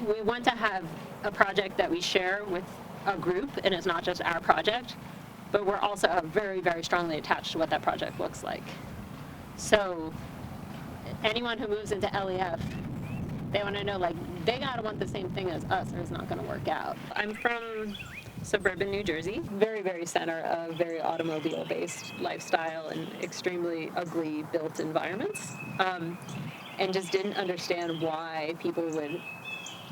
we want to have a project that we share with a group, and it's not just our project, but we're also very, very strongly attached to what that project looks like. So anyone who moves into LEF, they want to know, like, they got to want the same thing as us or it's not going to work out. I'm from suburban New Jersey, very, very center of very automobile-based lifestyle and extremely ugly built environments, and just didn't understand why people would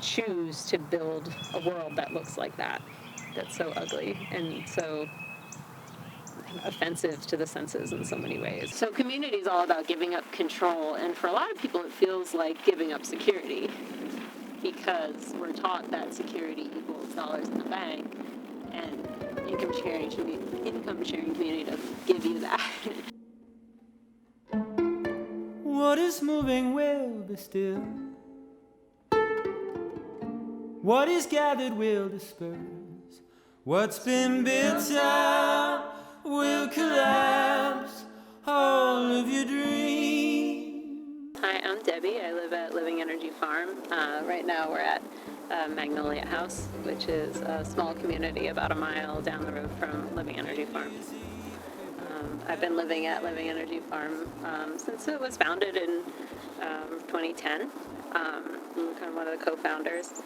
choose to build a world that looks like that, that's so ugly and so offensive to the senses in so many ways. So community is all about giving up control, and for a lot of people it feels like giving up security, because we're taught that security equals dollars in the bank, and income sharing should be income sharing community to give you that. What is moving will be still. What is gathered will disperse. What's been built up will collapse. All of your dreams. Hi, I'm Debbie. I live at Living Energy Farm. Right now we're at Magnolia House, which is a small community about a mile down the road from Living Energy Farm. I've been living at Living Energy Farm since it was founded in 2010. I'm kind of one of the co-founders.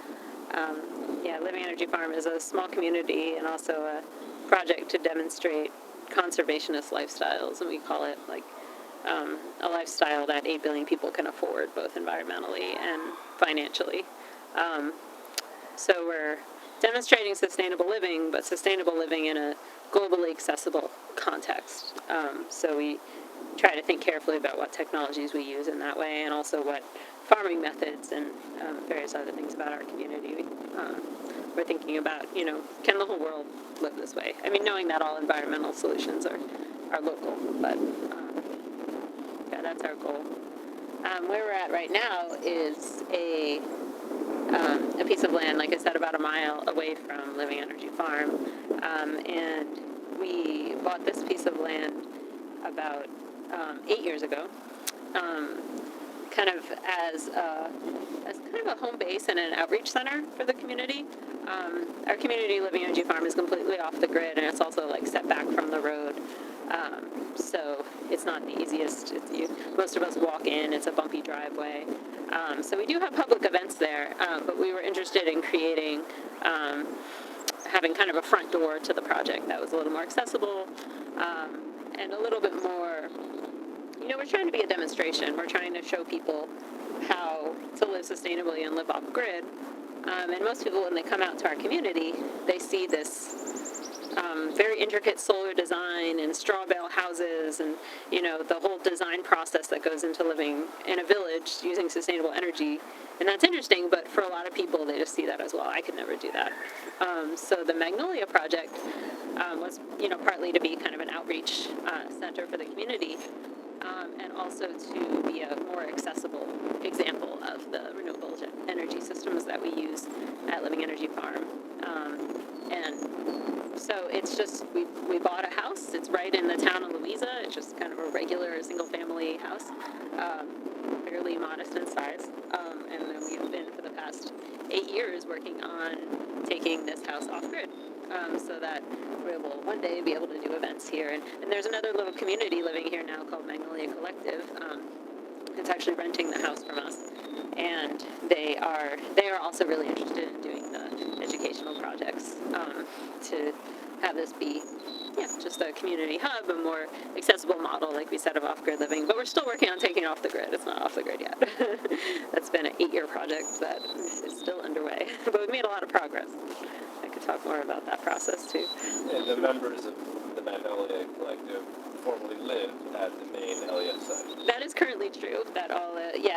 Living Energy Farm is a small community and also a project to demonstrate conservationist lifestyles, and we call it like a lifestyle that 8 billion people can afford, both environmentally and financially. So we're demonstrating sustainable living, but sustainable living in a globally accessible context. So we try to think carefully about what technologies we use in that way, and also what farming methods and various other things about our community. We're thinking about, can the whole world live this way? I mean, knowing that all environmental solutions are local, but that's our goal. Where we're at right now is a piece of land, like I said, about a mile away from Living Energy Farm, and we bought this piece of land about 8 years ago, kind of as kind of a home base and an outreach center for the community. Our community, Living Energy Farm, is completely off the grid, and it's also like set back from the road. So it's not the easiest. Most of us walk in. It's a bumpy driveway. So we do have public events there, but we were interested in creating, having kind of a front door to the project that was a little more accessible, and a little bit more, we're trying to be a demonstration. We're trying to show people how to live sustainably and live off grid. And most people, when they come out to our community, they see this very intricate solar design and straw bale houses and, the whole design process that goes into living in a village using sustainable energy. And that's interesting, but for a lot of people, they just see that as, well, I could never do that. So the Magnolia project was, partly to be kind of an outreach center for the community, and also to be a more accessible example of the renewable energy systems that we use at Living Energy Farm. And so it's just, we bought a house. It's right in the town of Louisa. It's just kind of a regular single-family house, fairly modest in size. And then we've been, for the past 8 years, working on taking this house off-grid, so that we will one day be able to do events here. And there's another little community living here now called Magnolia Collective. It's actually renting the house from us, and they are also really interested in doing the educational projects, to have this be just a community hub, a more accessible model, like we said, of off-grid living. But we're still working on taking it off the grid. It's not off the grid yet. That's been an 8-year project that is still underway, but we've made a lot of progress. I could talk more about that process too. And the members of the Magnolia Collective formerly lived at the main LEF site. That is currently true. That all,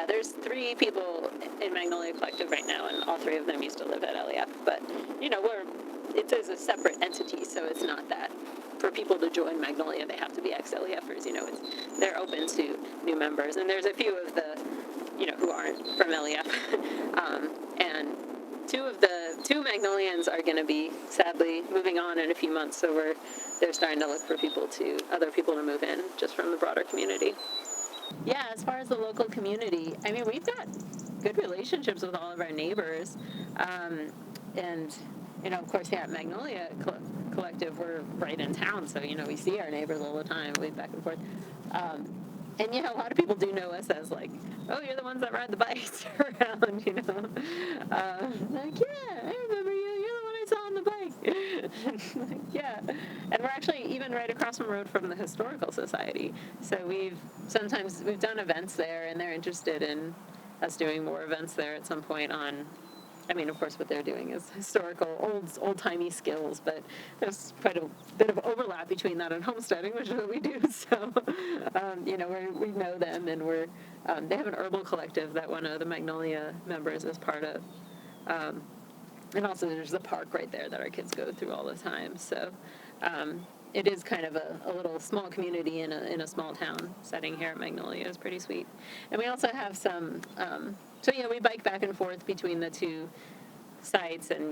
there's 3 people in Magnolia Collective right now, and all 3 of them used to live at LEF. But it is a separate entity, so it's not that for people to join Magnolia they have to be ex-LEFers. They're open to new members, and there's a few of the who aren't from LEF, and two Magnolians are going to be sadly moving on in a few months, so they're starting to look for other people to move in just from the broader community. Yeah, as far as the local community, I mean, we've got good relationships with all of our neighbors. And, of course, yeah, at Magnolia Collective, we're right in town, so, we see our neighbors all the time, we back and forth. And, a lot of people do know us as, like, oh, you're the ones that ride the bikes around, Like, yeah, I remember you. You're the one I saw on the bike. Like, yeah. And we're actually even right across the road from the Historical Society. So we've done events there, and they're interested in us doing more events there at some point on, I mean, of course, what they're doing is historical, old-timey skills, but there's quite a bit of overlap between that and homesteading, which is what we do. So, we know them, and they have an herbal collective that one of the Magnolia members is part of. And also there's the park right there that our kids go through all the time. So it is kind of a little small community in a small town setting here at Magnolia. It's pretty sweet. And we also have some, we bike back and forth between the two sites, and,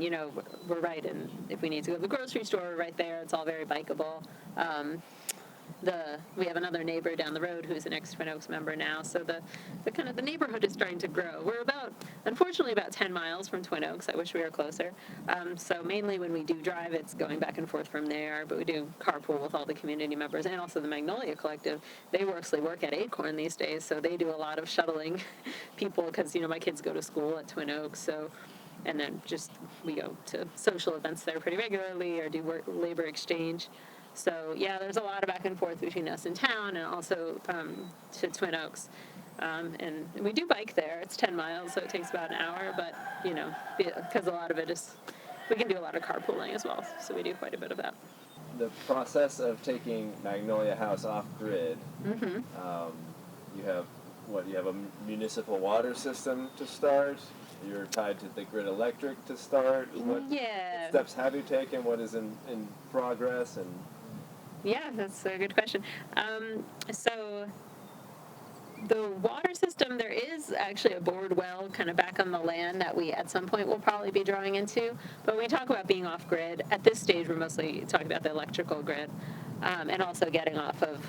we're right in, if we need to go to the grocery store, we're right there. It's all very bikeable. We have another neighbor down the road who's an ex-Twin Oaks member now, so the neighborhood is starting to grow. We're unfortunately about 10 miles from Twin Oaks. I wish we were closer. So mainly when we do drive, it's going back and forth from there, but we do carpool with all the community members, and also the Magnolia Collective. They mostly work at Acorn these days, so they do a lot of shuttling people, because, my kids go to school at Twin Oaks, so, and then we go to social events there pretty regularly, or do labor exchange. So, yeah, there's a lot of back and forth between us and town, and also to Twin Oaks. And we do bike there. It's 10 miles, so it takes about an hour, but, because a lot of it is, we can do a lot of carpooling as well, so we do quite a bit of that. The process of taking Magnolia House off-grid, you have a municipal water system to start? You're tied to the grid electric to start? What steps have you taken? What is in progress? And yeah, that's a good question. So the water system, there is actually a bored well kind of back on the land that we at some point will probably be drawing into. But when we talk about being off-grid, at this stage we're mostly talking about the electrical grid, and also getting off of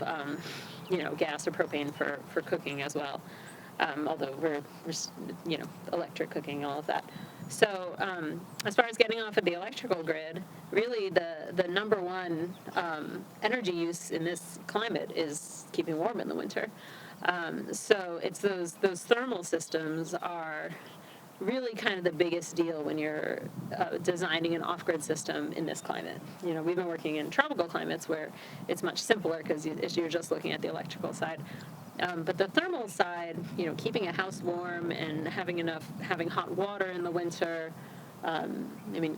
gas or propane for cooking as well. Although we're electric cooking and all of that. So as far as getting off of the electrical grid, really the number one energy use in this climate is keeping warm in the winter. So it's those thermal systems are really kind of the biggest deal when you're designing an off-grid system in this climate. We've been working in tropical climates where it's much simpler because you're just looking at the electrical side. But the thermal side, keeping a house warm and having hot water in the winter,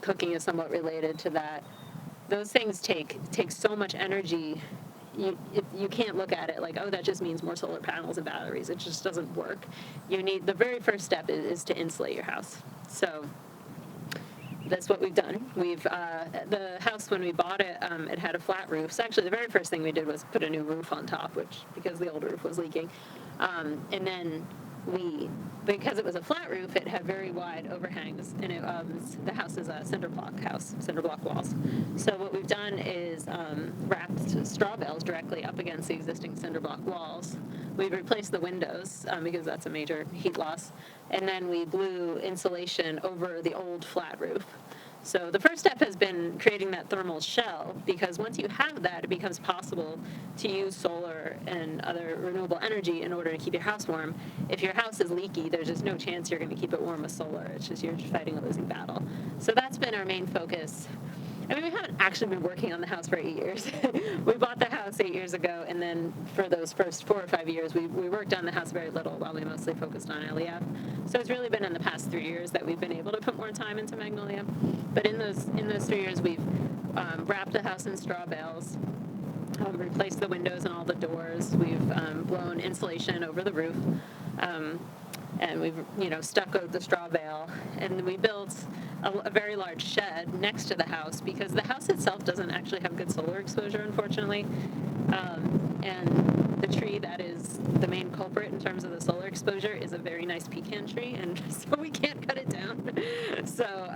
cooking is somewhat related to that. Those things take so much energy. You can't look at it like, oh, that just means more solar panels and batteries. It just doesn't work. The very first step is to insulate your house. So that's what we've done. The house, when we bought it, it had a flat roof. So actually the very first thing we did was put a new roof on top, because the old roof was leaking. And then because it was a flat roof, it had very wide overhangs, and the house is a cinder block walls. So what we've done is wrapped straw bales directly up against the existing cinder block walls. We've replaced the windows because that's a major heat loss, and then we blew insulation over the old flat roof. So the first step has been creating that thermal shell, because once you have that, it becomes possible to use solar and other renewable energy in order to keep your house warm. If your house is leaky, there's just no chance you're going to keep it warm with solar. It's just you're fighting a losing battle. So that's been our main focus. We haven't actually been working on the house for 8 years. We bought the house 8 years ago, and then for those first 4 or 5 years, we worked on the house very little while we mostly focused on LEF. So it's really been in the past 3 years that we've been able to put more time into Magnolia. But in those 3 years, we've wrapped the house in straw bales, replaced the windows and all the doors. We've blown insulation over the roof, and we've stuccoed the straw bale, and we built a very large shed next to the house, because the house itself doesn't actually have good solar exposure, unfortunately. And the tree that is the main culprit in terms of the solar exposure is a very nice pecan tree, and so we can't cut it down. So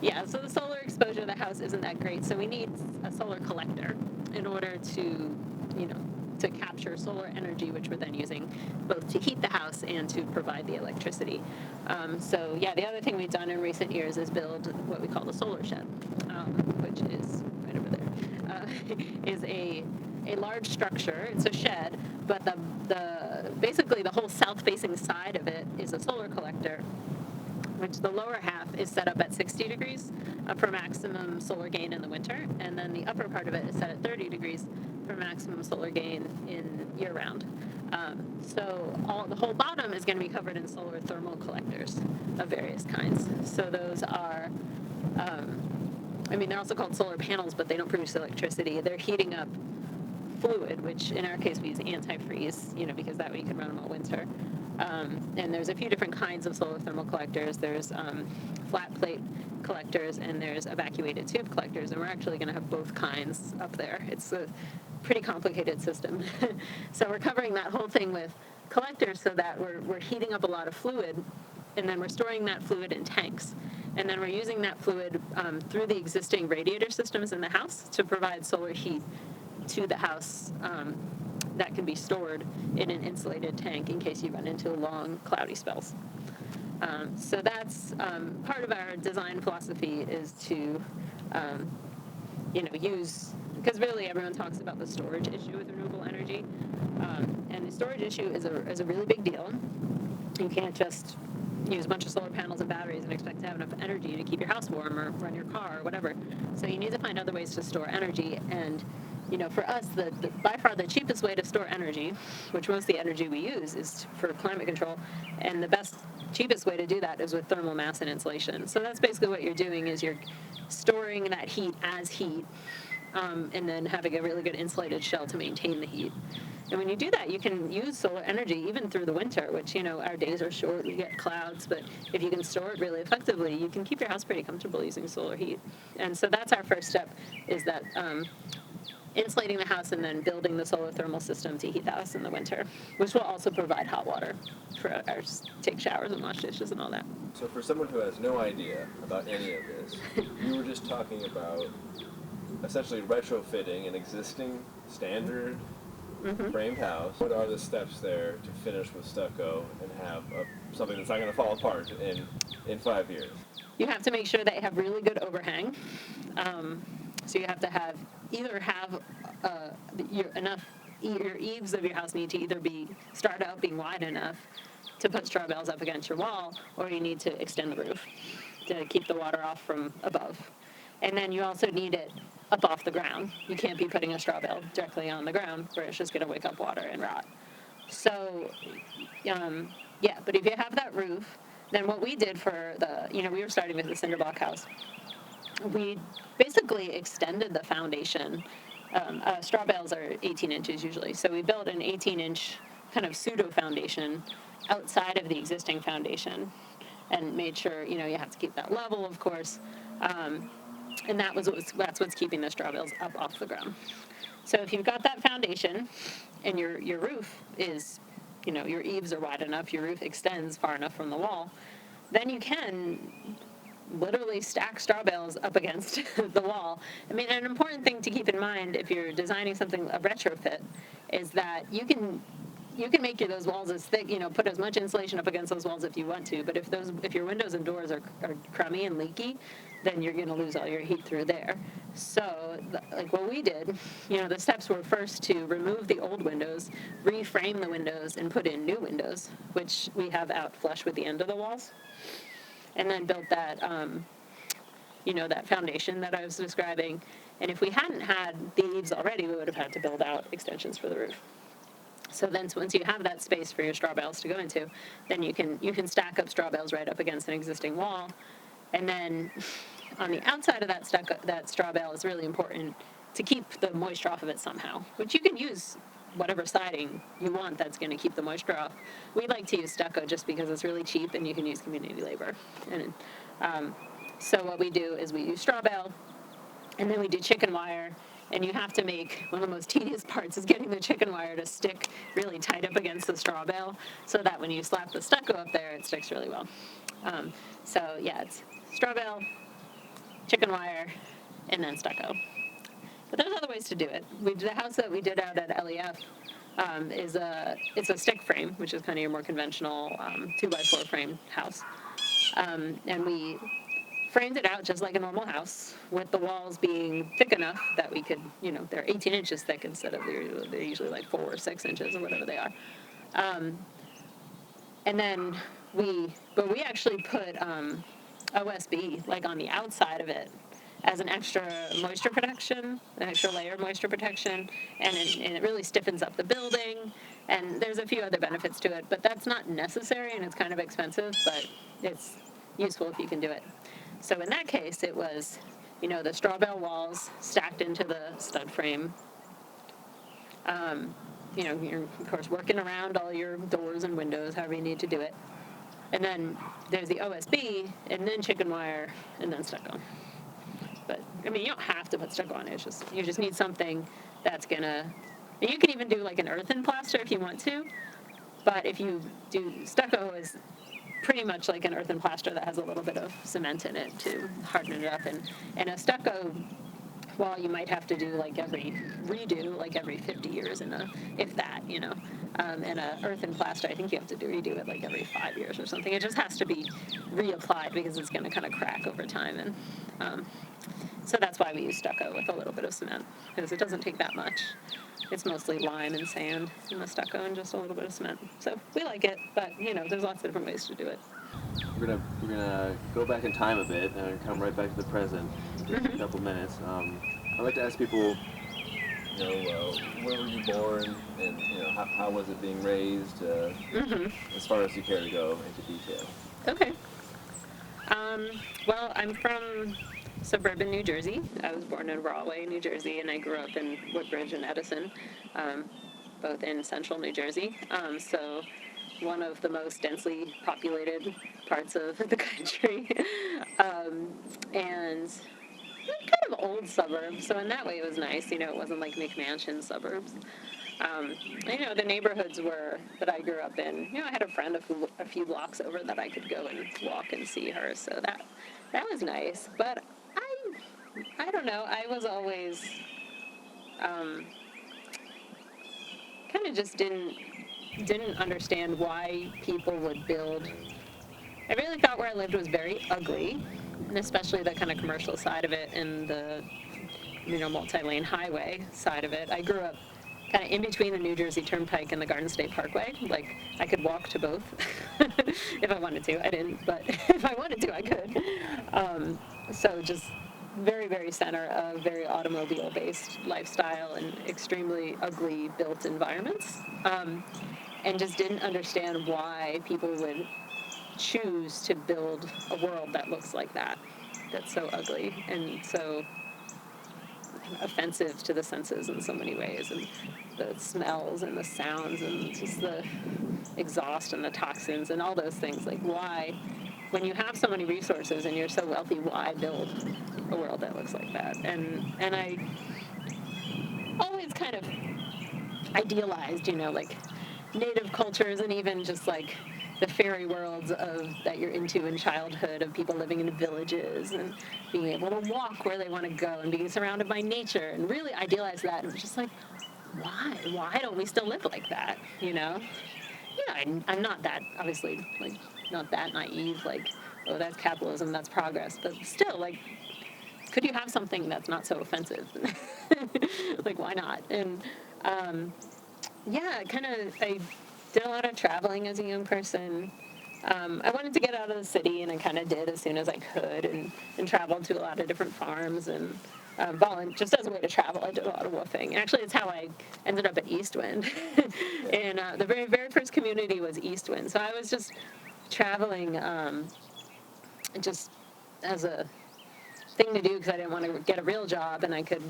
the solar exposure of the house isn't that great, so we need a solar collector in order to to capture solar energy, which we're then using both to heat the house and to provide the electricity. So yeah, the other thing we've done in recent years is build what we call the solar shed, which is right over there, is a large structure. It's a shed, but the basically the whole south-facing side of it is a solar collector, which the lower half is set up at 60 degrees for maximum solar gain in the winter, and then the upper part of it is set at 30 degrees for maximum solar gain in year-round. So the whole bottom is going to be covered in solar thermal collectors of various kinds. So those are, they're also called solar panels, but they don't produce electricity. They're heating up fluid, which in our case we use antifreeze, because that way you can run them all winter. And there's a few different kinds of solar thermal collectors. There's flat plate collectors and there's evacuated tube collectors, and we're actually going to have both kinds up there. It's a pretty complicated system. So we're covering that whole thing with collectors so that we're heating up a lot of fluid, and then we're storing that fluid in tanks. And then we're using that fluid through the existing radiator systems in the house to provide solar heat to the house that can be stored in an insulated tank in case you run into long, cloudy spells. So that's part of our design philosophy is to, use, because really everyone talks about the storage issue with renewable energy, and the storage issue is a really big deal. You can't just use a bunch of solar panels and batteries and expect to have enough energy to keep your house warm or run your car or whatever. So you need to find other ways to store energy, and for us, by far the cheapest way to store energy, which most of the energy we use is for climate control, and the cheapest way to do that is with thermal mass and insulation. So that's basically what you're doing is you're storing that heat as heat, and then having a really good insulated shell to maintain the heat. And when you do that, you can use solar energy even through the winter, which, our days are short, we get clouds, but if you can store it really effectively, you can keep your house pretty comfortable using solar heat. And so that's our first step, is that insulating the house and then building the solar thermal system to heat the house in the winter, which will also provide hot water for our take showers and wash dishes and all that. So for someone who has no idea about any of this, you were just talking about essentially retrofitting an existing standard framed house. What are the steps there to finish with stucco and have something that's not going to fall apart in 5 years? You have to make sure that you have really good overhang. So you have to your eaves of your house need to either start out being wide enough to put straw bales up against your wall, or you need to extend the roof to keep the water off from above. And then you also need it up off the ground. You can't be putting a straw bale directly on the ground where it's just going to wake up water and rot. So, but if you have that roof, then what we did for we were starting with the cinder block house. We basically extended the foundation. Straw bales are 18 inches usually. So we built an 18-inch kind of pseudo foundation outside of the existing foundation and made sure, you have to keep that level, of course. And that's what's keeping the straw bales up off the ground. So if you've got that foundation and your roof is, your eaves are wide enough, your roof extends far enough from the wall, then you can literally stack straw bales up against the wall. An important thing to keep in mind if you're designing something, a retrofit, is that you can make those walls as thick, put as much insulation up against those walls if you want to, but if your windows and doors are crummy and leaky, then you're going to lose all your heat through there. So, like what we did, the steps were first to remove the old windows, reframe the windows, and put in new windows, which we have out flush with the end of the walls, and then built that, that foundation that I was describing. And if we hadn't had the eaves already, we would have had to build out extensions for the roof. So then once you have that space for your straw bales to go into, then you can stack up straw bales right up against an existing wall. And then on the outside of that straw bale is really important to keep the moisture off of it somehow, which you can use whatever siding you want that's going to keep the moisture off. We like to use stucco just because it's really cheap and you can use community labor. And so what we do is we use straw bale, and then we do chicken wire. And you have to make, one of the most tedious parts is getting the chicken wire to stick really tight up against the straw bale so that when you slap the stucco up there, it sticks really well. It's straw bale, chicken wire, and then stucco. But there's other ways to do it. The house that we did out at LEF, it's a stick frame, which is kind of your more conventional 2x4 frame house. And we framed it out just like a normal house, with the walls being thick enough that we could, they're 18 inches thick instead of they're usually like 4 or 6 inches or whatever they are. And then we actually put OSB like on the outside of it as an extra moisture protection, an extra layer of moisture protection, and it really stiffens up the building. And there's a few other benefits to it, but that's not necessary, and it's kind of expensive, but it's useful if you can do it. So in that case, it was, the straw bale walls stacked into the stud frame. You're, of course, working around all your doors and windows, however you need to do it. And then there's the OSB, and then chicken wire, and then stucco. But, you don't have to put stucco on it. You just need something that's going to... And you can even do, like, an earthen plaster if you want to. But if you do... Stucco is pretty much like an earthen plaster that has a little bit of cement in it to harden it up. And a stucco... Well, you might have to do redo every 50 years if that, and a earthen plaster, I think you have to redo it like every 5 years or something. It just has to be reapplied because it's going to kind of crack over time. And so that's why we use stucco with a little bit of cement, because it doesn't take that much. It's mostly lime and sand in the stucco and just a little bit of cement. So we like it, but, there's lots of different ways to do it. We're gonna go back in time a bit and come right back to the present in just a couple minutes. I'd like to ask people, where were you born, and how was it being raised, as far as you care to go into detail. Okay. Well, I'm from suburban New Jersey. I was born in Rahway, New Jersey, and I grew up in Woodbridge and Edison, both in central New Jersey. So one of the most densely populated parts of the country, and kind of old suburbs. So in that way, it was nice. It wasn't like McMansion suburbs. The neighborhoods that I grew up in. I had a friend a few blocks over that I could go and walk and see her. So that was nice. But I don't know. I was always kind of just didn't understand why people would build. I really thought where I lived was very ugly, and especially the kind of commercial side of it and the multi-lane highway side of it. I grew up kind of in between the New Jersey Turnpike and the Garden State Parkway. Like, I could walk to both if I wanted to. I didn't, but if I wanted to, I could. So just very, very center of very automobile-based lifestyle and extremely ugly built environments. And just didn't understand why people would choose to build a world that looks like that, that's so ugly and so offensive to the senses in so many ways, and the smells and the sounds and just the exhaust and the toxins and all those things. Like, why, when you have so many resources and you're so wealthy, why build a world that looks like that? And I always kind of idealized, like native cultures, and even just like the fairy worlds that you're into in childhood, of people living in villages and being able to walk where they want to go and being surrounded by nature, and really idealize that. And it was just like, why don't we still live like that? I'm not that, obviously, like, not that naive, like, oh, that's capitalism, that's progress, but still, like, could you have something that's not so offensive? Like, why not? And I did a lot of traveling as a young person. I wanted to get out of the city, and I kind of did as soon as I could, and traveled to a lot of different farms, and just as a way to travel, I did a lot of woofing. Actually, it's how I ended up at Eastwind. And the very, very first community was Eastwind. So I was just traveling just as a thing to do, because I didn't want to get a real job, and I could,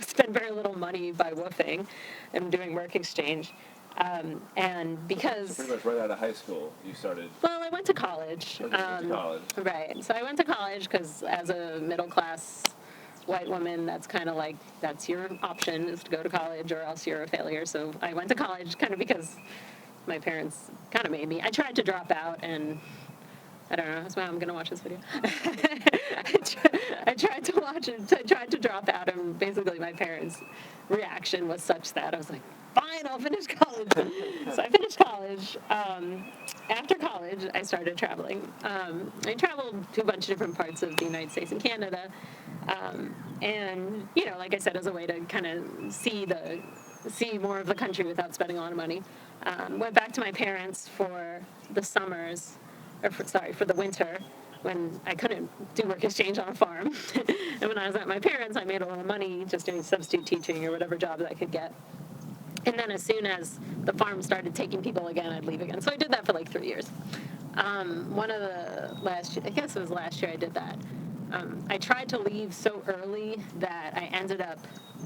spend very little money by woofing and doing work exchange. And because... So pretty much right out of high school, you started... Well, I went to college. Right. So I went to college because as a middle-class white woman, that's kind of like, that's your option, is to go to college, or else you're a failure. So I went to college kind of because my parents kind of made me. I tried to drop out, and I don't know, is my mom going to watch this video? I tried to watch it. I tried to drop out, and basically my parents' reaction was such that I was like, fine, I'll finish college. So I finished college. After college, I started traveling. I traveled to a bunch of different parts of the United States and Canada. And, you know, like I said, as a way to kind of see more of the country without spending a lot of money. Went back to my parents for the summers, for the winter, when I couldn't do work exchange on a farm. And when I was at my parents, I made a lot of money just doing substitute teaching or whatever job I could get. And then as soon as the farm started taking people again, I'd leave again. So I did that for like 3 years. One of the I guess it was last year I did that. I tried to leave so early that I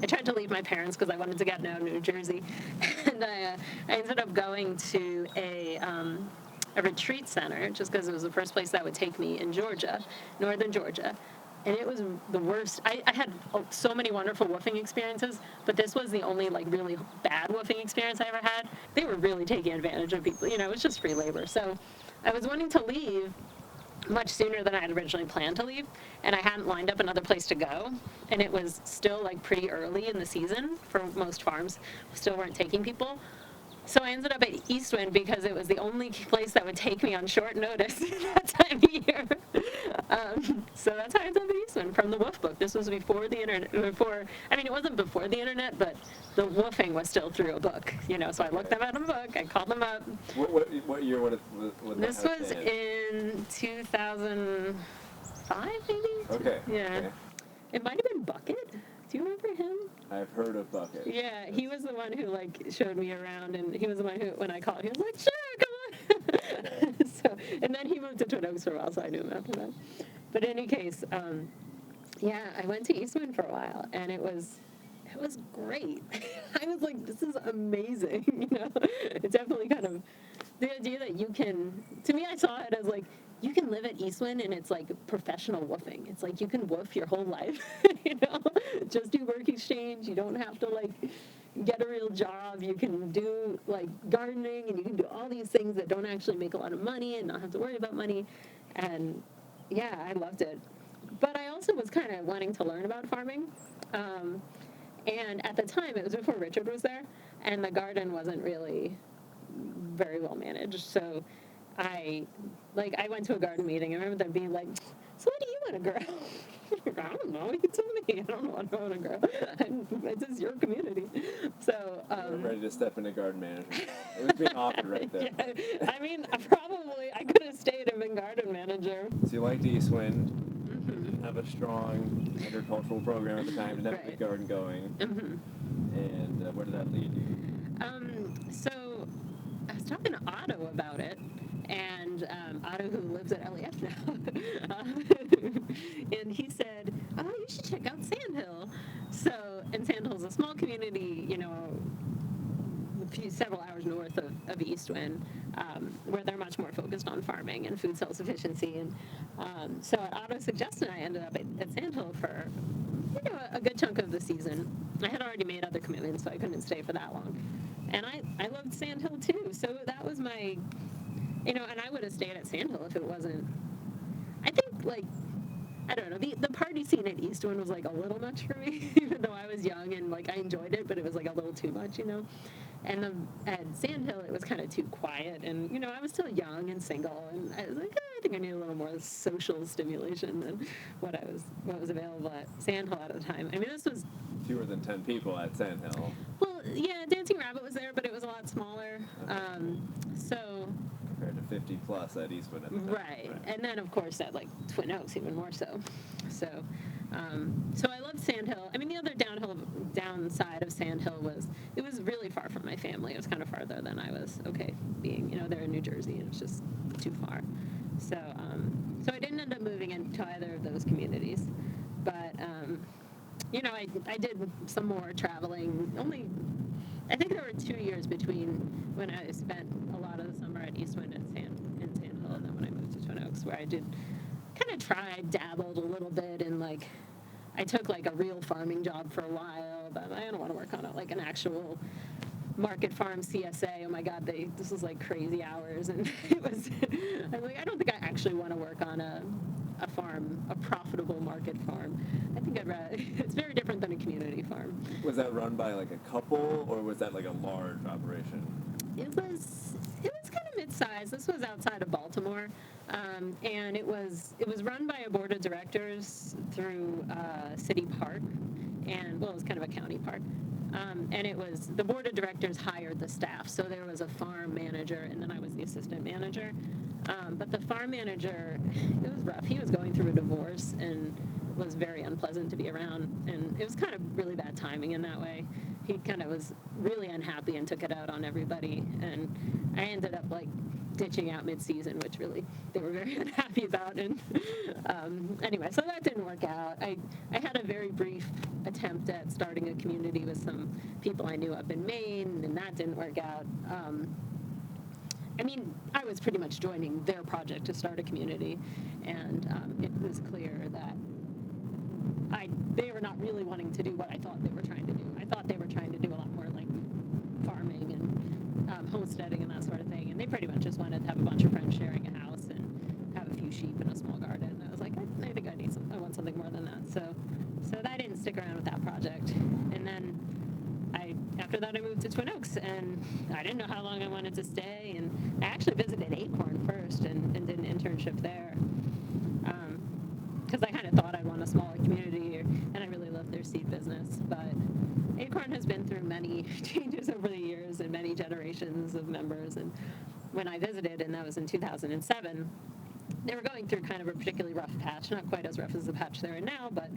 tried to leave my parents because I wanted to get out of New Jersey. And I ended up going to a retreat center just because it was the first place that would take me in Georgia, northern Georgia. And it was the worst. I had so many wonderful woofing experiences, but this was the only like really bad woofing experience I ever had. They were really taking advantage of people. You know, it was just free labor. So I was wanting to leave much sooner than I had originally planned to leave, and I hadn't lined up another place to go, and it was still like pretty early in the season for most farms. Still weren't taking people. So I ended up at Eastwind because it was the only place that would take me on short notice that time of year. So that's how I ended up at Eastwind, from the woof book. This was before the internet. It wasn't before the internet, but the woofing was still through a book. You know, so I looked them out of a book. I called them up. What year would This was in 2005, maybe. Okay. Yeah. Okay. It might have been Bucket. Do you remember him? I've heard of Bucket. Yeah, he was the one who like showed me around, and he was the one who, when I called, he was like, "Sure, come on." So, and then he moved to Twin Oaks for a while, so I knew him after that. But in any case, yeah, I went to Eastwind for a while, and it was great. I was like, this is amazing. You know, it's definitely kind of the idea that you can. To me, I saw it as like, you can live at Eastwind and it's like professional woofing. It's like you can woof your whole life, you know, just do work exchange. You don't have to like get a real job. You can do like gardening, and you can do all these things that don't actually make a lot of money and not have to worry about money. And yeah, I loved it. But I also was kind of wanting to learn about farming. And at the time, it was before Richard was there, and the garden wasn't really very well managed. So I went to a garden meeting. I remember them being like, "So what do you want to grow?" I don't know. You tell me. I don't know what I want to grow. This is your community. So You're ready to step into garden management. It was being offered right there. Yeah, I mean, probably I could have stayed and been garden manager. So you liked Eastwind. You didn't have a strong agricultural program at the time. Didn't have a big garden going. And where did that lead you? So I was talking to Otto about it. And Otto, who lives at LEF now, and he said, "Oh, you should check out Sandhill." And Sandhill's a small community, you know, several hours north of Eastwind, where they're much more focused on farming and food self-sufficiency. And so at Otto's suggestion, I ended up at Sandhill for, you know, a good chunk of the season. I had already made other commitments, so I couldn't stay for that long. And I loved Sandhill too, so that was my... You know, and I would have stayed at Sandhill if it wasn't. I think, like, I don't know, the party scene at Eastwind was, like, a little much for me, even though I was young and, like, I enjoyed it, but it was, like, a little too much, you know? And at Sandhill, it was kind of too quiet, and, you know, I was still young and single, and I was like, I think I need a little more social stimulation than what was available at Sandhill at the time. I mean, this was... Fewer than 10 people at Sandhill. Well, yeah, Dancing Rabbit was there, but it was a lot smaller, so... Compared to 50 plus at Eastwood at the time. Right. And then of course at like Twin Oaks even more so. So I loved Sandhill. I mean, the other downside of Sandhill was it was really far from my family. It was kind of farther than I was okay being. You know, they're in New Jersey and it's just too far. So I didn't end up moving into either of those communities. But you know, I did some more traveling. I think there were 2 years between when I spent a lot of the summer at Eastwind and Sandhill, and then when I moved to Twin Oaks, where I did kind of dabbled a little bit in, like, I took, like, a real farming job for a while, but I don't want to work on it, like, an actual Market Farm CSA. Oh my God, this was like crazy hours, and it was. I was like, I don't think I actually want to work on a farm, a profitable market farm. I think I'd rather. It's very different than a community farm. Was that run by like a couple, or was that like a large operation? It was kind of mid-sized. This was outside of Baltimore, and it was run by a board of directors through City Park, and well, it was kind of a county park. And it was the board of directors hired the staff, so there was a farm manager, and then I was the assistant manager. But the farm manager, it was rough. He was going through a divorce and was very unpleasant to be around, and it was kind of really bad timing in that way. He kind of was really unhappy and took it out on everybody, and I ended up like ditching out mid-season, which really they were very unhappy about. And anyway, so that didn't work out. I had a very brief attempt at starting a community with some people I knew up in Maine, and that didn't work out. I mean, I was pretty much joining their project to start a community, and it was clear that they were not really wanting to do what I thought they were trying to do. I thought they were trying to do a lot more like farming and homesteading and that sort of thing, and they pretty much just wanted to have a bunch of friends sharing a house and have a few sheep and a small garden. And I was like, I think I want something more than that. So I didn't stick around with that project, and then after that I moved to Twin Oaks, and I didn't know how long I wanted to stay, and I actually visited Acorn first and did an internship there, because I kind of thought I'd want a smaller community, and I really loved their seed business. But Acorn has been through many changes over the years and many generations of members, and when I visited, and that was in 2007, they were going through kind of a particularly rough patch, not quite as rough as the patch they're in now, but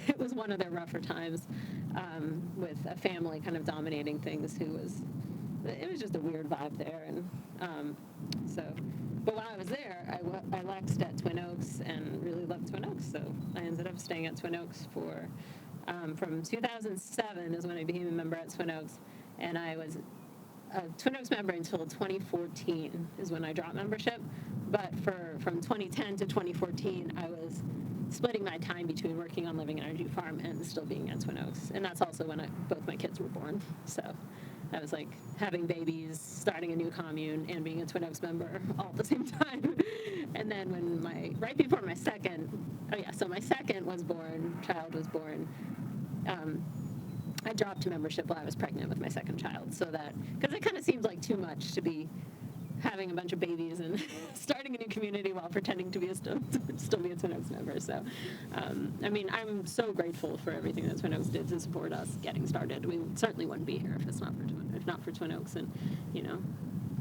it was one of their rougher times, with a family kind of dominating things it was just a weird vibe there. And but while I was there, I lexed at Twin Oaks and really loved Twin Oaks, so I ended up staying at Twin Oaks for, from 2007 is when I became a member at Twin Oaks, and I was a Twin Oaks member until 2014 is when I dropped membership. But from 2010 to 2014, I was splitting my time between working on Living Energy Farm and still being at Twin Oaks. And that's also when both my kids were born. So I was like having babies, starting a new commune, and being a Twin Oaks member all at the same time. And then right before my second, my second child was born, I dropped membership while I was pregnant with my second child, because it kind of seemed like too much to be having a bunch of babies and starting a new community while pretending to still be a Twin Oaks member. So, I mean, I'm so grateful for everything that Twin Oaks did to support us getting started. We certainly wouldn't be here if not for Twin Oaks, and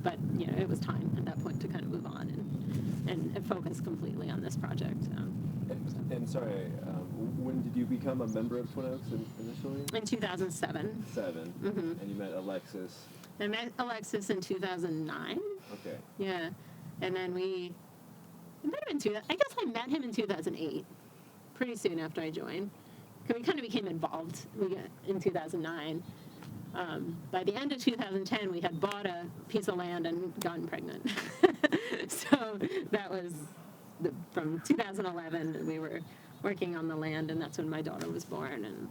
but it was time at that point to kind of move on and focus completely on this project. And sorry, when did you become a member of Twin Oaks initially? In 2007. Mm-hmm. And you met Alexis. I met Alexis in 2009. Okay. Yeah, and then I guess I met him in 2008, pretty soon after I joined. We kind of became involved in 2009. By the end of 2010, we had bought a piece of land and gotten pregnant. So that was from 2011. We were working on the land, and that's when my daughter was born. And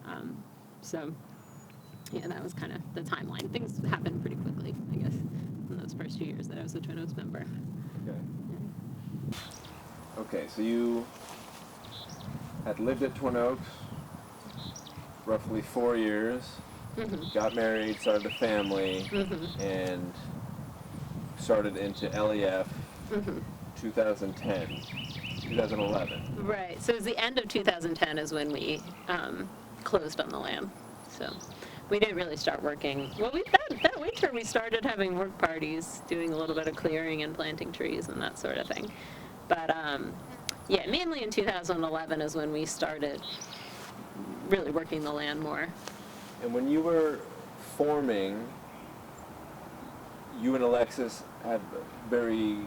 yeah, that was kind of the timeline. Things happened pretty quickly, I guess, in those first few years that I was a Twin Oaks member. Okay. Yeah. Okay, so you had lived at Twin Oaks roughly 4 years, got married, started a family, and started into LEF 2011. Right, so it was the end of 2010 is when we closed on the land. So we didn't really start working. Well, that winter we started having work parties, doing a little bit of clearing and planting trees and that sort of thing. But yeah, mainly in 2011 is when we started really working the land more. And when you were forming, you and Alexis had a very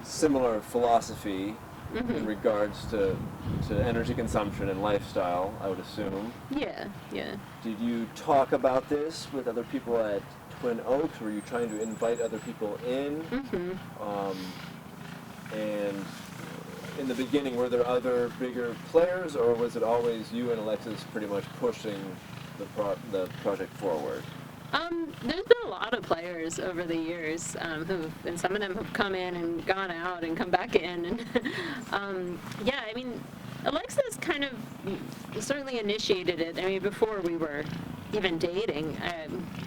similar philosophy in regards to energy consumption and lifestyle, I would assume. Yeah. Did you talk about this with other people at Twin Oaks? Were you trying to invite other people in? And in the beginning, were there other bigger players, or was it always you and Alexis pretty much pushing the project forward? There's been a lot of players over the years and some of them have come in and gone out and come back in. And yeah, I mean, Alexis kind of certainly initiated it. I mean, before we were even dating.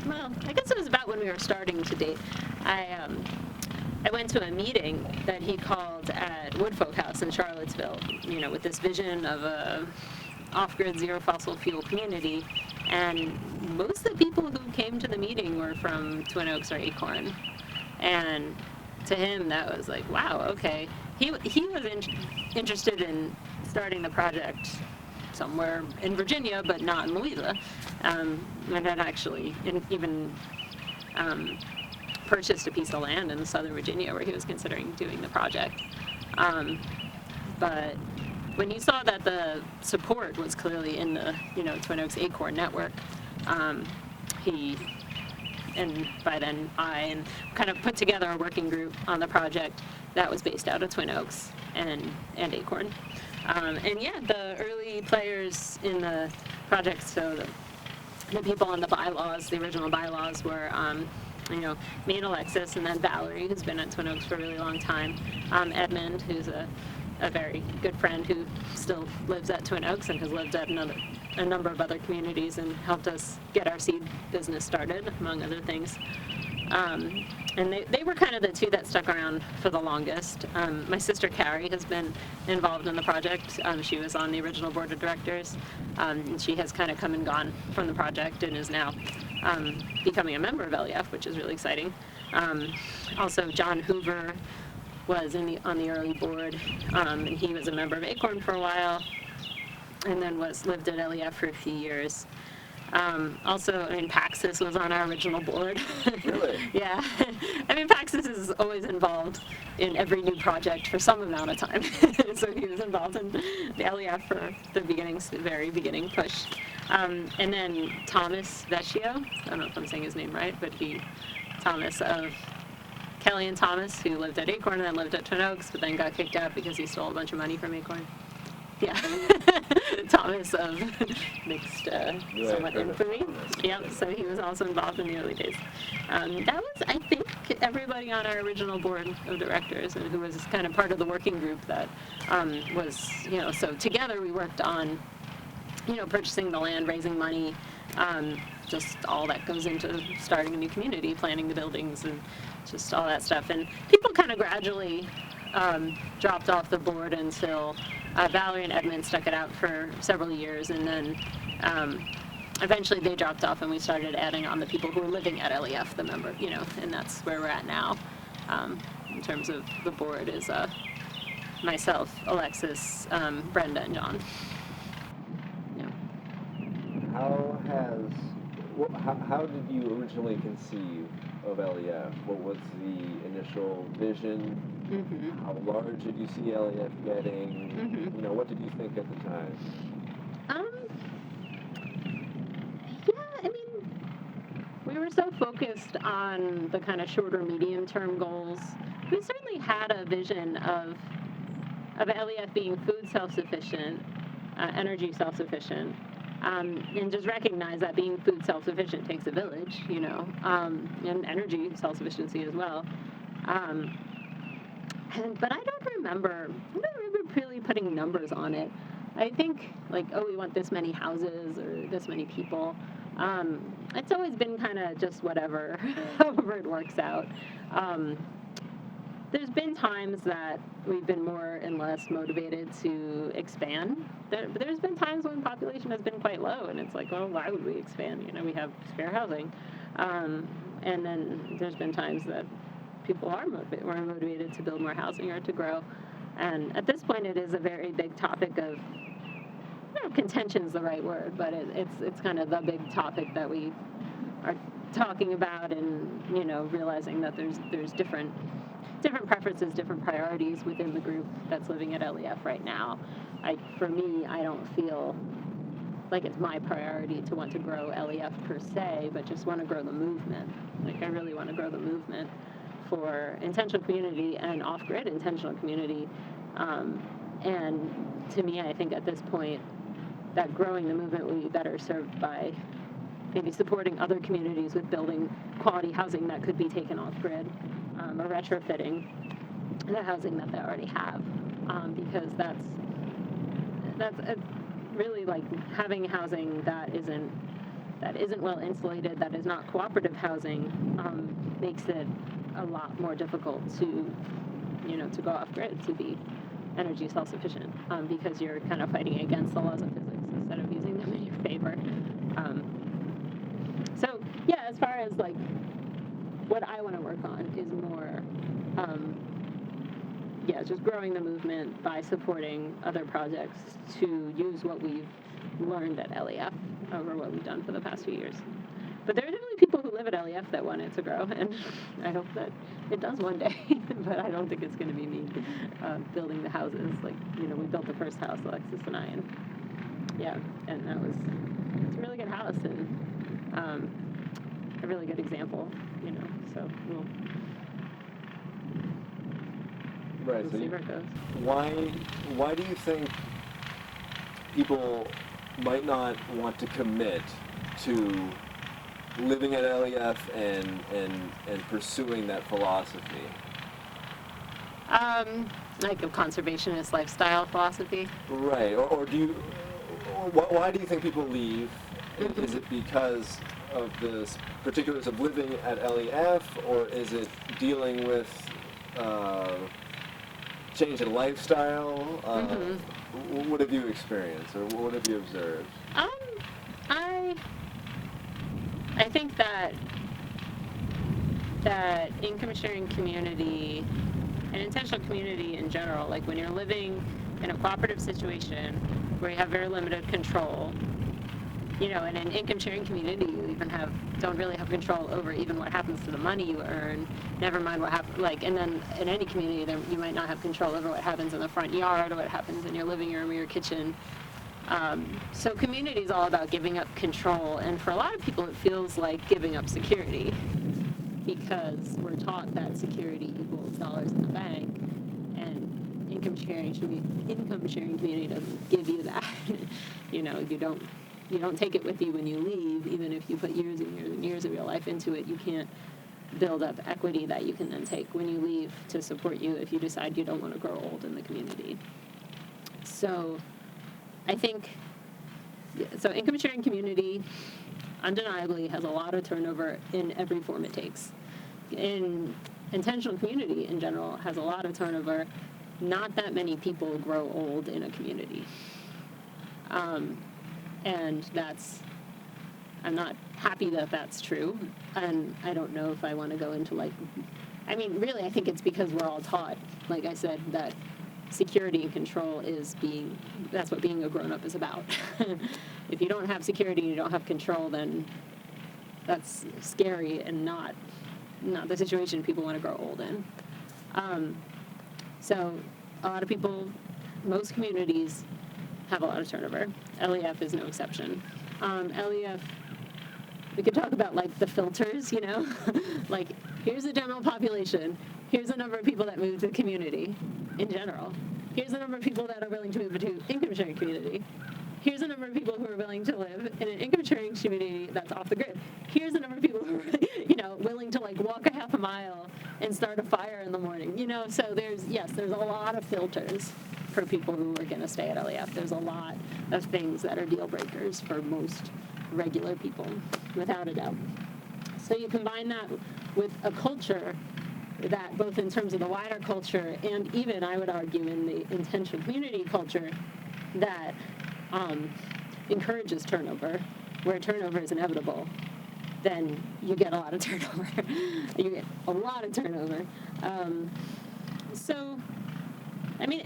Well, I guess it was about when we were starting to date. I went to a meeting that he called at WWOOFing House in Charlottesville, you know, with this vision of a off-grid zero fossil fuel community. And most of the people who came to the meeting were from Twin Oaks or Acorn. And to him, that was like, wow, okay. He was interested in starting the project somewhere in Virginia, but not in Louisa. And had actually even purchased a piece of land in southern Virginia where he was considering doing the project. But when he saw that the support was clearly in the, you know, Twin Oaks Acorn network, he, and by then I kind of put together a working group on the project that was based out of Twin Oaks and Acorn. And yeah, the early players in the project, so the people on the bylaws, the original bylaws were, you know, me and Alexis, and then Valerie, who's been at Twin Oaks for a really long time, Edmund, who's a very good friend who still lives at Twin Oaks and has lived at a number of other communities and helped us get our seed business started, among other things. And they were kind of the two that stuck around for the longest. My sister Carrie has been involved in the project. She was on the original board of directors. And she has kind of come and gone from the project and is now becoming a member of LEF, which is really exciting. Also, John Hoover was on the early board, and he was a member of Acorn for a while, and then lived at LEF for a few years. Also, I mean, Paxis was on our original board. Really? Yeah. I mean, Paxis is always involved in every new project for some amount of time. So he was involved in the LEF for the very beginning push. And then Thomas Vecchio, I don't know if I'm saying his name right, but Thomas of Kelly and Thomas, who lived at Acorn and then lived at Twin Oaks, but then got kicked out because he stole a bunch of money from Acorn. Yeah. Thomas of mixed somewhat infamy. Yep, so he was also involved in the early days. That was, I think, everybody on our original board of directors, and who was kind of part of the working group that was, you know, so together we worked on, you know, purchasing the land, raising money, just all that goes into starting a new community, planning the buildings, and just all that stuff. And people kind of gradually dropped off the board until Valerie and Edmund stuck it out for several years, and then eventually they dropped off, and we started adding on the people who were living at LEF, the member, you know, and that's where we're at now. In terms of the board is myself, Alexis, Brenda, and John. Yeah. How did you originally conceive of LEF? What was the initial vision? Mm-hmm. How large did you see LEF getting? Mm-hmm. You know, what did you think at the time? Yeah, I mean, we were so focused on the kind of shorter, medium-term goals. We certainly had a vision of LEF being food self-sufficient, energy self-sufficient, and just recognize that being food self-sufficient takes a village, you know, and energy self-sufficiency as well. But I don't remember really putting numbers on it. I think, like, oh, we want this many houses or this many people. It's always been kind of just whatever, however it works out. There's been times that we've been more and less motivated to expand. There's been times when population has been quite low, and it's like, well, why would we expand? You know, we have spare housing. And then there's been times that people are motivated to build more housing or to grow. And at this point, it is a very big topic of, I don't know, contention's the right word, but it's kind of the big topic that we are talking about, and, you know, realizing that there's different preferences, different priorities within the group that's living at LEF right now. For me, I don't feel like it's my priority to want to grow LEF per se, but just want to grow the movement. Like, I really want to grow the movement for intentional community and off-grid intentional community. And to me, I think at this point, that growing the movement will be better served by maybe supporting other communities with building quality housing that could be taken off grid, or retrofitting the housing that they already have, because that's really like having housing that isn't well insulated, that is not cooperative housing, makes it a lot more difficult to go off grid, to be energy self-sufficient, because you're kind of fighting against the laws of physics instead of using them in your favor. So yeah, as far as like what I want to work on is more, just growing the movement by supporting other projects to use what we've learned at LEF over what we've done for the past few years. But there's definitely people who live at LEF that want it to grow, and I hope that it does one day. But I don't think it's going to be me building the houses. Like, we built the first house, Alexis and I, and it's a really good house and a really good example. So we'll see where it goes. Why do you think people might not want to commit to living at LEF and pursuing that philosophy? Like a conservationist lifestyle philosophy. Right. Or do you? Why do you think people leave? Is it because of the particulars of living at LEF, or is it dealing with change in lifestyle? What have you experienced, or what have you observed? I think that income sharing community and intentional community in general, like when you're living in a cooperative situation where you have very limited control, in an income sharing community you even don't really have control over even what happens to the money you earn, never mind what happens, and then in any community you might not have control over what happens in the front yard or what happens in your living room or your kitchen. So community is all about giving up control, and for a lot of people it feels like giving up security, because we're taught that security equals dollars in the bank, and income sharing community doesn't give you that. You don't take it with you when you leave. Even if you put years and years and years of your life into it, you can't build up equity that you can then take when you leave to support you if you decide you don't want to grow old in the community. So I think, income sharing community undeniably has a lot of turnover in every form it takes. Intentional community in general has a lot of turnover. Not that many people grow old in a community. And I'm not happy that that's true. And I don't know if I want to go into really I think it's because we're all taught, like I said, that security and control that's what being a grown-up is about. If you don't have security and you don't have control, then that's scary and not the situation people want to grow old in. So a lot of people, most communities have a lot of turnover. LEF is no exception. LEF, we could talk about the filters, here's the general population, here's the number of people that move to the community in general, here's the number of people that are willing to move to income sharing community, here's the number of people who are willing to live in an income sharing community that's off the grid, here's the number of people who are willing to walk a half a mile and start a fire in the morning, so there's a lot of filters for people who are going to stay at LEF. There's a lot of things that are deal breakers for most regular people, without a doubt. So you combine that with a culture that, both in terms of the wider culture and even, I would argue, in the intentional community culture, that encourages turnover, where turnover is inevitable, then you get a lot of turnover. You get a lot of turnover.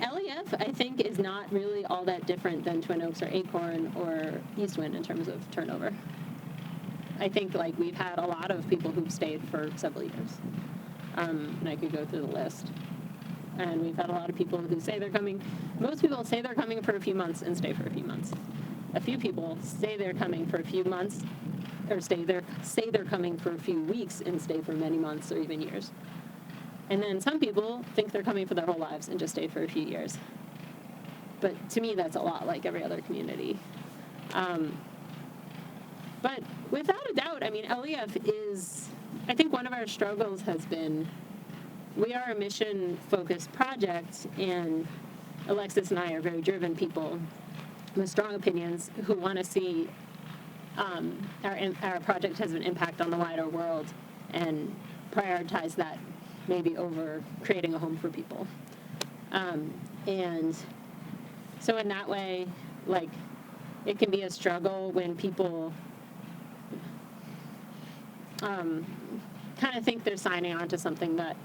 LEF, I think, is not really all that different than Twin Oaks or Acorn or Eastwind in terms of turnover. I think, we've had a lot of people who've stayed for several years. And I could go through the list. And we've had a lot of people who say they're coming. Most people say they're coming for a few months and stay for a few months. A few people say they're coming for a few months, or say they're coming for a few weeks and stay for many months or even years. And then some people think they're coming for their whole lives and just stay for a few years. But to me, that's a lot like every other community. But without a doubt, I mean, LEF is, I think one of our struggles has been, we are a mission-focused project, and Alexis and I are very driven people with strong opinions who want to see our project has an impact on the wider world and prioritize that maybe over creating a home for people. And so in that way, like, it can be a struggle when people kind of think they're signing on to something that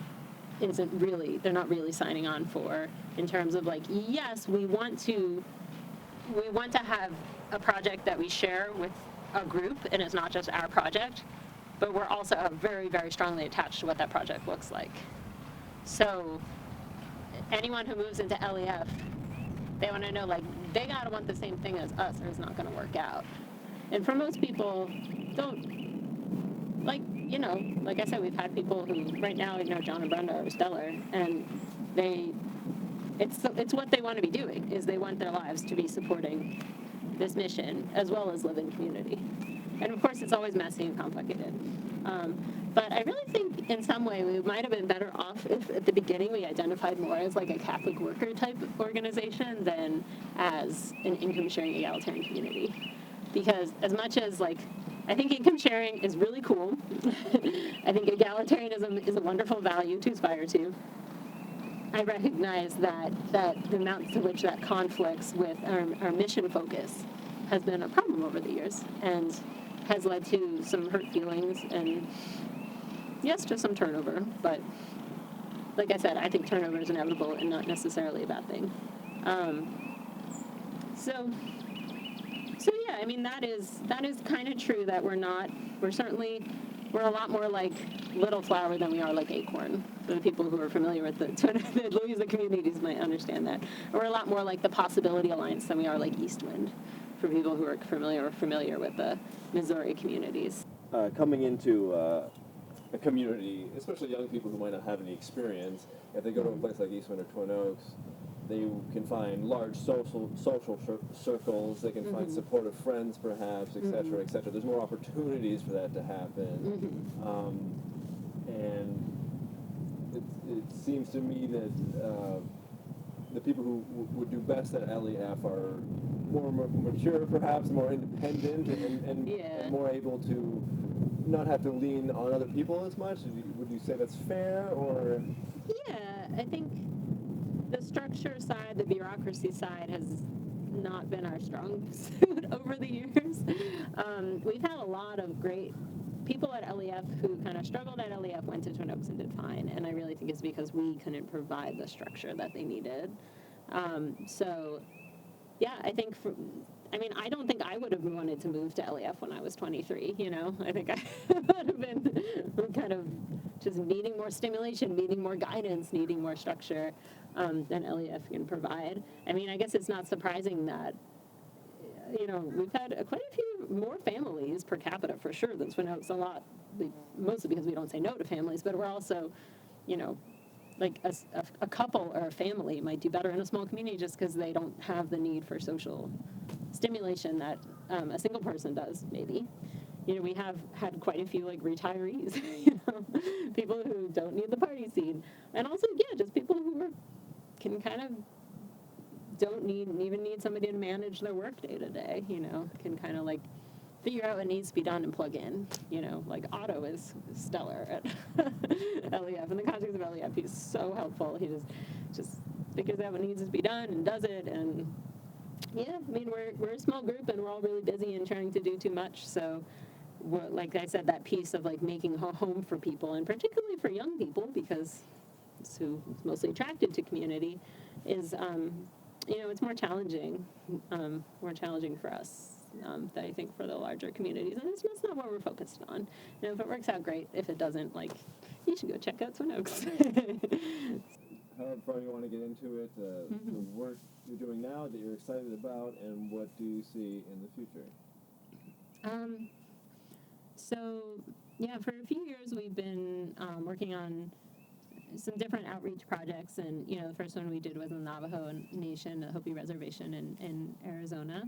isn't really, they're not really signing on for, in terms of like, yes, we want to have a project that we share with a group, and it's not just our project, but we're also very, very strongly attached to what that project looks like. So anyone who moves into LEF, they want to know, like, they got to want the same thing as us, or it's not going to work out. And for most people, don't, like, you know, like I said, we've had people who, right now, you know, John and Brenda are stellar, and it's what they want to be doing, is they want their lives to be supporting this mission, as well as live in community. And of course, it's always messy and complicated. But I really think in some way we might have been better off if at the beginning we identified more as like a Catholic worker type organization than as an income sharing egalitarian community. Because as much as, like, I think income sharing is really cool, I think egalitarianism is a wonderful value to aspire to, I recognize that the amount to which that conflicts with our mission focus has been a problem over the years and has led to some hurt feelings and, yes, to some turnover. But like I said, I think turnover is inevitable and not necessarily a bad thing. So yeah, I mean, that is kind of true that we're a lot more like Little Flower than we are like Acorn. For the people who are familiar with the Louisa communities might understand that. We're a lot more like the Possibility Alliance than we are like Eastwind, for people who are familiar with the Missouri communities. Coming into a community, especially young people who might not have any experience, if they go to a place like Eastwind or Twin Oaks, they can find large social circles. They can find supportive friends, perhaps, etc., etc. There's more opportunities for that to happen, and it seems to me that the people who would do best at LEF are more mature, perhaps more independent, and more able to not have to lean on other people as much. Would you say that's fair, or? Yeah, I think the structure side, the bureaucracy side, has not been our strong suit over the years. We've had a lot of great people at LEF who kind of struggled at LEF, went to Twin Oaks and did fine, and I really think it's because we couldn't provide the structure that they needed. So, yeah, I think I don't think I would have wanted to move to LEF when I was 23, you know? I think I would have been kind of just needing more stimulation, needing more guidance, needing more structure than LEF can provide. I mean, I guess it's not surprising that, you know, we've had quite a few more families per capita for sure than Twin Oaks, a lot, mostly because we don't say no to families, but we're also, you know, like a couple or a family might do better in a small community just because they don't have the need for social stimulation that a single person does, maybe. You know, we have had quite a few, like, retirees, you know, people who don't need the party scene. And also, yeah, just people who can kind of don't even need somebody to manage their work day to day, you know, can kind of, like, figure out what needs to be done and plug in, you know, like Otto is stellar at LEF. In the context of LEF, he's so helpful. He just figures out what needs to be done and does it. And yeah, I mean, we're a small group and we're all really busy and trying to do too much. So, like I said, that piece of like making a home for people, and particularly for young people, because it's who's mostly attracted to community, is, you know, it's more challenging for us. That I think for the larger communities, and that's not what we're focused on. You know, if it works out, great. If it doesn't, like, you should go check out Twin Oaks. However far you want to get into it, the work you're doing now that you're excited about, and what do you see in the future? So, yeah, for a few years we've been working on some different outreach projects, and, you know, the first one we did was in the Navajo Nation, the Hopi Reservation in Arizona.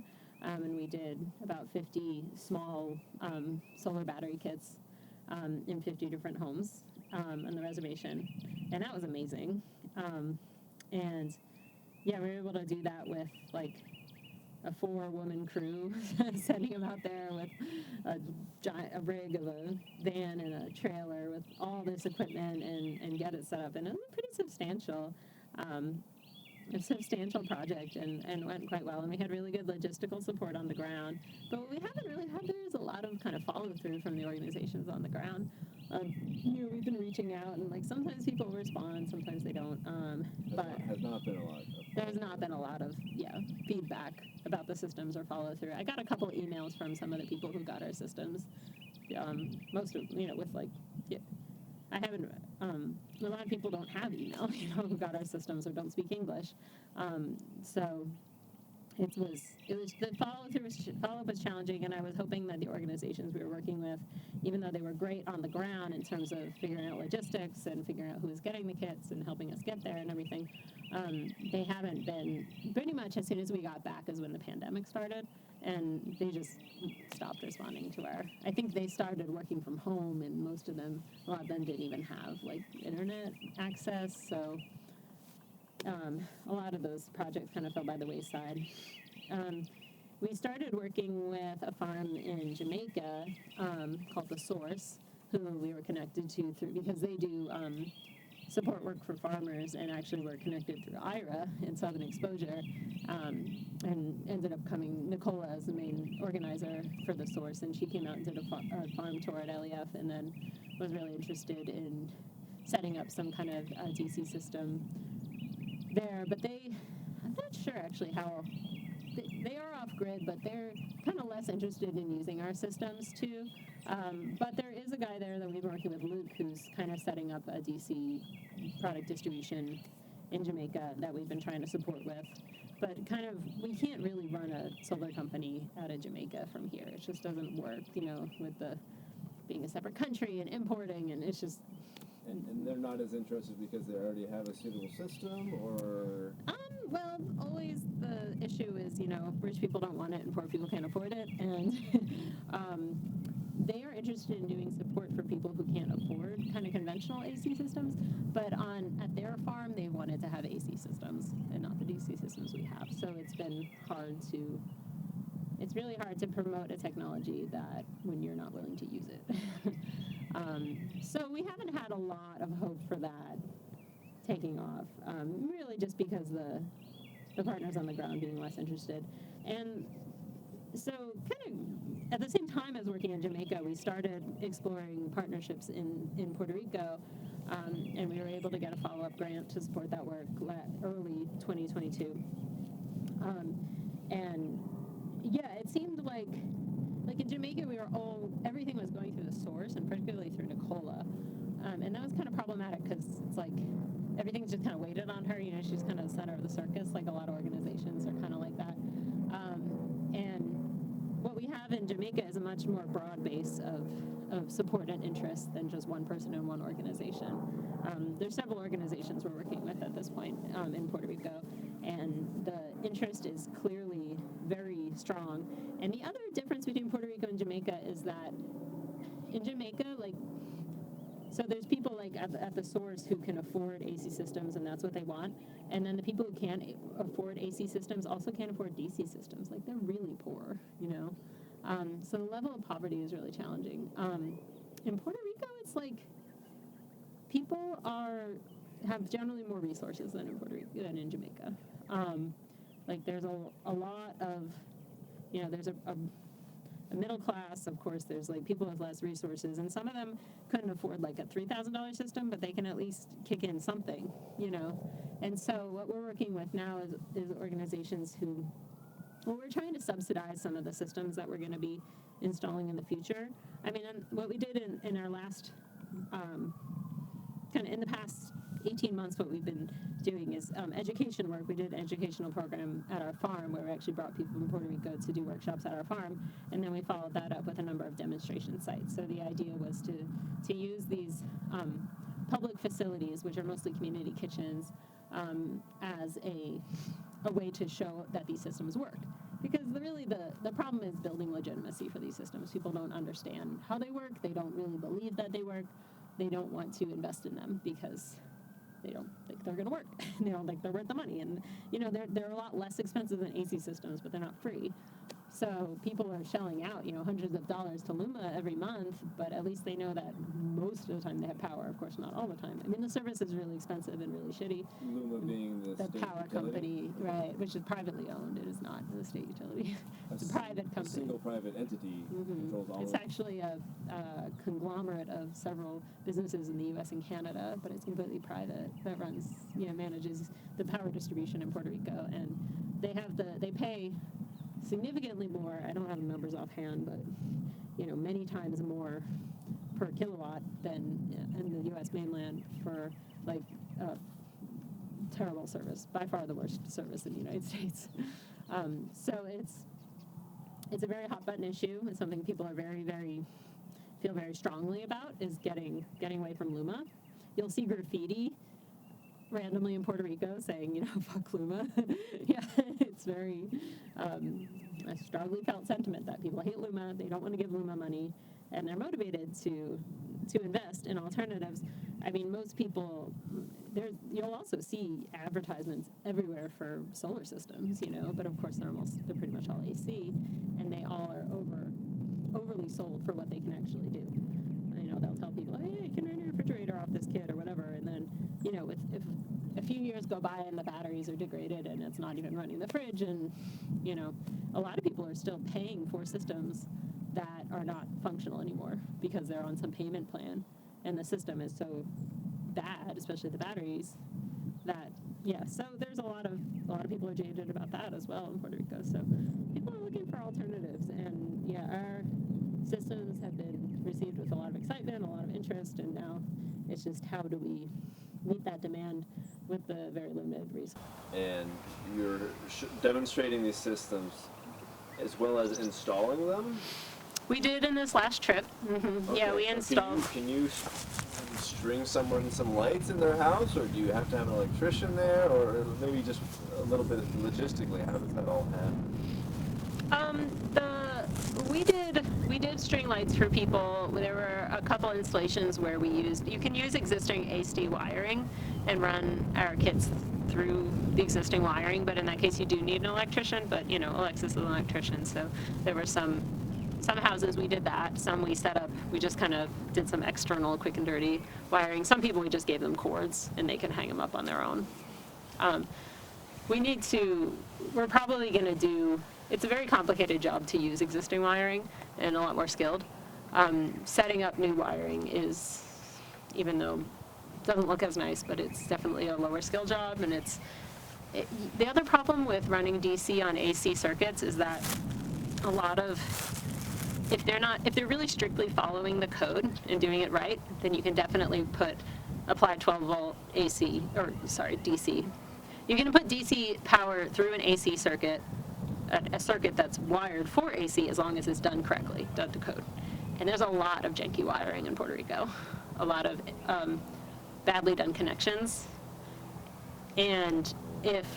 and we did about 50 small solar battery kits in 50 different homes on the reservation, and that was amazing. And yeah, we were able to do that with like a 4-woman crew, sending them out there with a rig of a van and a trailer with all this equipment and get it set up. And it was a pretty substantial project and went quite well. And we had really good logistical support on the ground. But what we haven't really had there is a lot of kind of follow through from the organizations on the ground. We've been reaching out, and like sometimes people respond, sometimes they don't. But has not been a lot. There's not been a lot of feedback about the systems or follow through. I got a couple emails from some of the people who got our systems. Most of with like. Yeah, I haven't. A lot of people don't have email, who got our systems or don't speak English. So it was the follow up was challenging, and I was hoping that the organizations we were working with, even though they were great on the ground in terms of figuring out logistics and figuring out who was getting the kits and helping us get there and everything, they haven't been. Pretty much as soon as we got back is when the pandemic started, and they just stopped responding to our. I think they started working from home, and a lot of them didn't even have like internet access, so. A lot of those projects kind of fell by the wayside. We started working with a farm in Jamaica called The Source, who we were connected to because they do support work for farmers, and actually we're connected through IRA and Southern Exposure, and ended up coming. Nicola as the main organizer for The Source, and she came out and did a farm tour at LEF, and then was really interested in setting up some kind of DC system there. But I'm not sure actually how, they are off grid, but they're kind of less interested in using our systems too. But there is a guy there that we've been working with, Luke, who's kind of setting up a DC product distribution in Jamaica that we've been trying to support with. But we can't really run a solar company out of Jamaica from here. It just doesn't work, with the being a separate country and importing, and it's just. And they're not as interested because they already have a suitable system, or? Well, always the issue is, rich people don't want it and poor people can't afford it. And they are interested in doing support for people who can't afford kind of conventional AC systems. But at their farm, they wanted to have AC systems and not the DC systems we have. So it's really hard to promote a technology that when you're not willing to use it. So we haven't had a lot of hope for that taking off, really just because the partners on the ground being less interested. And so kind of at the same time as working in Jamaica, we started exploring partnerships in Puerto Rico, and we were able to get a follow-up grant to support that work early 2022. And yeah, it seemed like in Jamaica, everything was going through The Source, and particularly through Nicola. And that was kind of problematic because it's like everything's just kind of weighted on her. She's kind of the center of the circus, like a lot of organizations are kind of like that. And what we have in Jamaica is a much more broad base of support and interest than just one person in one organization. There's several organizations we're working with at this point in Puerto Rico, and the interest is clearly very strong. And the other difference between Puerto Rico and Jamaica is that in Jamaica, so there's people at the source who can afford AC systems, and that's what they want. And then the people who can't afford AC systems also can't afford DC systems. They're really poor, So the level of poverty is really challenging. In Puerto Rico, it's people have generally more resources than in Puerto Rico than in Jamaica. There's a lot of, there's a middle class, of course. There's people with less resources, and some of them couldn't afford a $3,000 system, but they can at least kick in something, And so what we're working with now is organizations who, we're trying to subsidize some of the systems that we're going to be installing in the future. I mean, what we did in our last, in the past 18 months, what we've been doing is education work. We did an educational program at our farm where we actually brought people from Puerto Rico to do workshops at our farm, and then we followed that up with a number of demonstration sites. So the idea was to use these public facilities, which are mostly community kitchens, as a way to show that these systems work. Because the problem is building legitimacy for these systems. People don't understand how they work. They don't really believe that they work. They don't want to invest in them because they don't think they're going to work. They don't think they're worth the money. And, they're a lot less expensive than AC systems, but they're not free. So people are shelling out, hundreds of dollars to Luma every month, but at least they know that most of the time they have power. Of course, not all the time. I mean, the service is really expensive and really shitty. Luma being the state power utility? company, right, which is privately owned. It is not the state utility. It's a private company. A single private entity controls all It's of it. actually a conglomerate of several businesses in the U.S. and Canada, but it's completely private that runs, manages the power distribution in Puerto Rico, and they pay significantly more. I don't have the numbers offhand, but many times more per kilowatt than in the U.S. mainland for terrible service, by far the worst service in the United States. So it's a very hot button issue. It's something people are feel very strongly about, is getting away from Luma. You'll see graffiti randomly in Puerto Rico saying, fuck Luma. Yeah, it's very a strongly felt sentiment that people hate Luma, they don't want to give Luma money, and they're motivated to invest in alternatives. I mean, most people, you'll also see advertisements everywhere for solar systems, but of course they're pretty much all AC, and they all are overly sold for what they can actually do. They'll tell people, hey, you can run your refrigerator off this kit or whatever, and then, if a few years go by and the batteries are degraded and it's not even running the fridge, and, a lot of people are still paying for systems that are not functional anymore because they're on some payment plan, and the system is so bad, especially the batteries, that, so there's a lot of people are jaded about that as well in Puerto Rico, so people are looking for alternatives, and, our systems have been received with a lot of excitement, a lot of interest, and now it's just how do we meet that demand with the very limited resources. And you're demonstrating these systems as well as installing them? We did in this last trip. Okay, Yeah, we so installed. Can you string someone some lights in their house, or do you have to have an electrician there, or maybe just a little bit logistically, how does that all happen? We did string lights for people. There were a couple installations where you can use existing AC wiring and run our kits through the existing wiring, but in that case you do need an electrician, but Alexis is an electrician, so there were some houses we did that, some we set up, we just kind of did some external quick and dirty wiring. Some people we just gave them cords and they can hang them up on their own. We're probably going to do, it's a very complicated job to use existing wiring and a lot more skilled. Setting up new wiring is, even though it doesn't look as nice, but it's definitely a lower skill job, and the other problem with running DC on AC circuits is that a lot of, if they're really strictly following the code and doing it right, then you can definitely apply 12 volt DC. You can put DC power through an AC circuit, a circuit that's wired for AC, as long as it's done correctly, done to code. And there's a lot of janky wiring in Puerto Rico, a lot of badly done connections. And if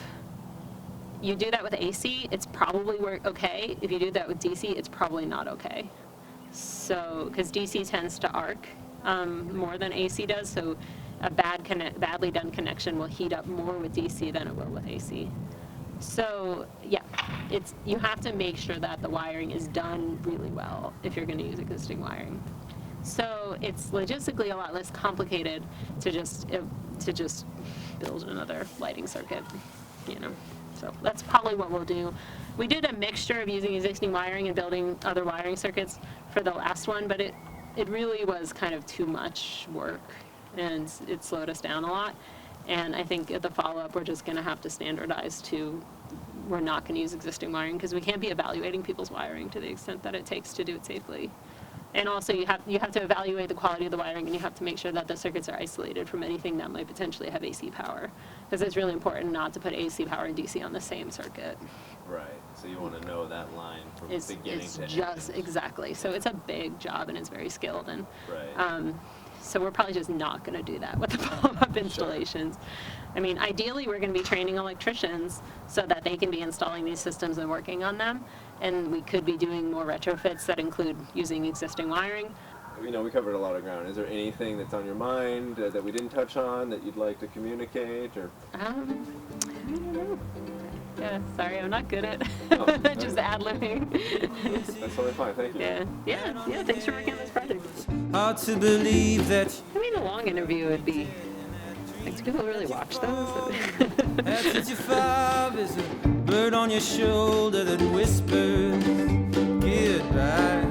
you do that with AC, it's probably okay. If you do that with DC, it's probably not okay. So, because DC tends to arc more than AC does, so a badly done connection will heat up more with DC than it will with AC. So, yeah, you have to make sure that the wiring is done really well if you're going to use existing wiring. So it's logistically a lot less complicated to just build another lighting circuit, So that's probably what we'll do. We did a mixture of using existing wiring and building other wiring circuits for the last one, but it really was kind of too much work, and it slowed us down a lot. And I think at the follow-up, we're just going to have to standardize we're not going to use existing wiring, because we can't be evaluating people's wiring to the extent that it takes to do it safely. And also you have to evaluate the quality of the wiring, and you have to make sure that the circuits are isolated from anything that might potentially have AC power, because it's really important not to put AC power and DC on the same circuit. Right, so you want to know that line from beginning to end. Exactly. So it's a big job, and it's very skilled. And right. So we're probably just not going to do that with the pop-up installations. I mean, ideally, we're going to be training electricians so that they can be installing these systems and working on them. And we could be doing more retrofits that include using existing wiring. We covered a lot of ground. Is there anything that's on your mind that we didn't touch on that you'd like to communicate? Or I don't know. Yeah, sorry, I'm not good at just ad-libbing. That's totally fine. Thank you. Yeah. Thanks for working on this project. Hard to believe that I mean, a long interview would be. Like, do people really watch those? at 55 is a bird on your shoulder that whispers goodbye.